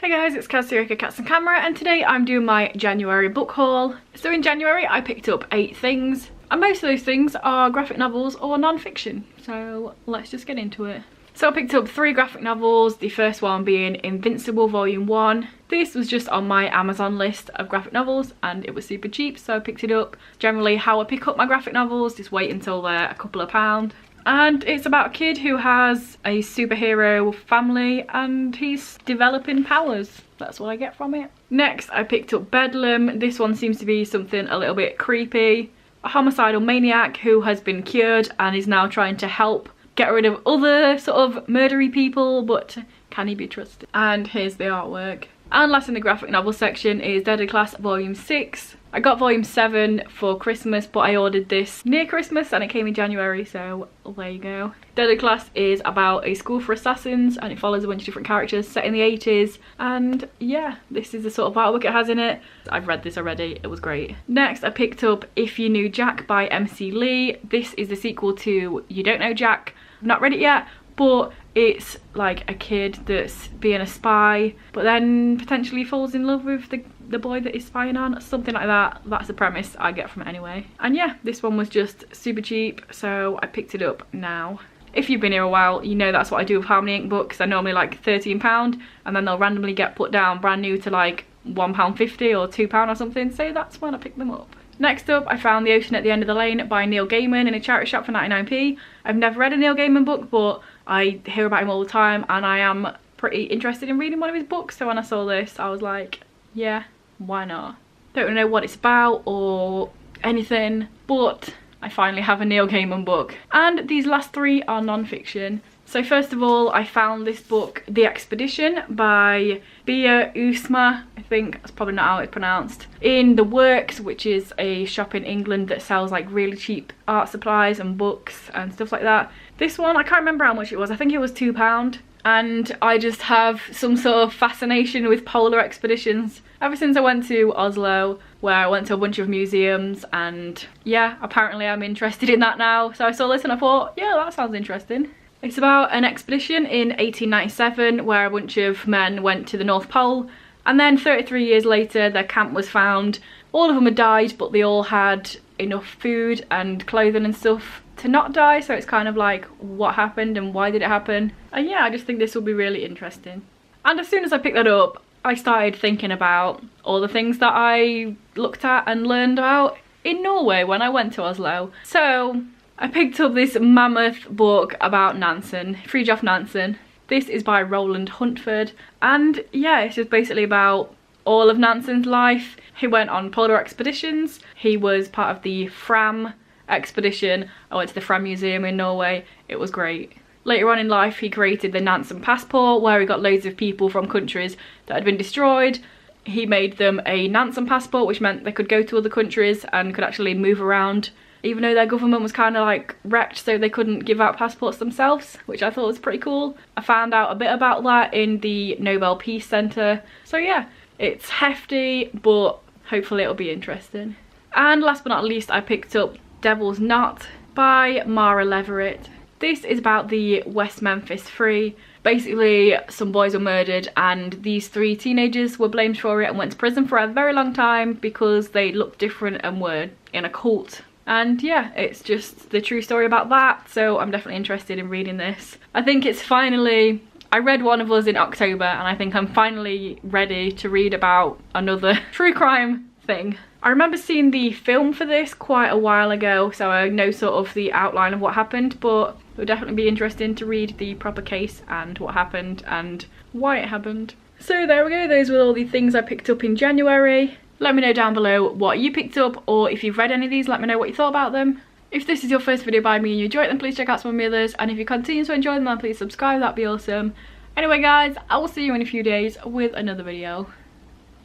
Hey guys, it's Kaz Cats and Camera, and today I'm doing my January book haul. So in January I picked up 8 things, and most of those things are graphic novels or non-fiction, so let's just get into it. So I picked up 3 graphic novels, the first one being Invincible Volume 1. This was just on my Amazon list of graphic novels and it was super cheap, so I picked it up. Generally how I pick up my graphic novels, just wait until they're a couple of pounds. And it's about a kid who has a superhero family and he's developing powers. That's what I get from it. Next, I picked up Bedlam. This one seems to be something a little bit creepy. A homicidal maniac who has been cured and is now trying to help get rid of other sort of murdery people, but can he be trusted? And here's the artwork. And last in the graphic novel section is Deadly Class Volume 6. I got Volume 7 for Christmas, but I ordered this near Christmas and it came in January, so there you go. Deadly Class is about a school for assassins and it follows a bunch of different characters set in the 80s. And yeah, this is the sort of artwork it has in it. I've read this already, it was great. Next, I picked up If You Knew Jack by MC Lee. This is the sequel to You Don't Know Jack. I've not read it yet, but it's like a kid that's being a spy, but then potentially falls in love with the boy that he's spying on, something like that. That's the premise I get from it anyway. And yeah, this one was just super cheap, so I picked it up now. If you've been here a while, you know that's what I do with Harmony Ink books. They're normally like £13 and then they'll randomly get put down brand new to like £1.50 or £2 or something, so that's when I picked them up. Next up, I found The Ocean at the End of the Lane by Neil Gaiman in a charity shop for 99p. I've never read a Neil Gaiman book, but I hear about him all the time and I am pretty interested in reading one of his books, so when I saw this I was like, yeah, why not? Don't really know what it's about or anything, but I finally have a Neil Gaiman book. And these last 3 are non-fiction. So first of all, I found this book, The Expedition by Bia Usma, I think that's probably not how it's pronounced, in The Works, which is a shop in England that sells like really cheap art supplies and books and stuff like that. This one, I can't remember how much it was, I think it was £2. And I just have some sort of fascination with polar expeditions ever since I went to Oslo, where I went to a bunch of museums, and yeah, apparently I'm interested in that now. So I saw this and I thought, yeah, that sounds interesting. It's about an expedition in 1897 where a bunch of men went to the North Pole, and then 33 years later their camp was found. All of them had died, but they all had enough food and clothing and stuff to not die, so it's kind of like, what happened and why did it happen? And yeah, I just think this will be really interesting. And as soon as I picked that up, I started thinking about all the things that I looked at and learned about in Norway when I went to Oslo. So I picked up this mammoth book about Nansen, Fridtjof Nansen. This is by Roland Huntford, and yeah, it's just basically about all of Nansen's life. He went on polar expeditions, he was part of the Fram expedition. I went to the Fram Museum in Norway, it was great. Later on in life he created the Nansen passport, where he got loads of people from countries that had been destroyed. He made them a Nansen passport, which meant they could go to other countries and could actually move around, even though their government was kind of like wrecked, so they couldn't give out passports themselves, which I thought was pretty cool. I found out a bit about that in the Nobel Peace Centre. So yeah, it's hefty, but hopefully it'll be interesting. And last but not least, I picked up Devil's Knot by Mara Leveritt. This is about the West Memphis Three. Basically, some boys were murdered and these 3 teenagers were blamed for it and went to prison for a very long time because they looked different and were in a cult. And yeah, it's just the true story about that, so I'm definitely interested in reading this. I think it's finally, I read One of Us in October and I think I'm finally ready to read about another true crime thing. I remember seeing the film for this quite a while ago, so I know sort of the outline of what happened, but it would definitely be interesting to read the proper case and what happened and why it happened. So there we go, those were all the things I picked up in January. Let me know down below what you picked up, or if you've read any of these, let me know what you thought about them. If this is your first video by me and you enjoy it, then please check out some of my others, and if you continue to enjoy them, then please subscribe, that'd be awesome. Anyway guys, I will see you in a few days with another video.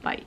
Bye.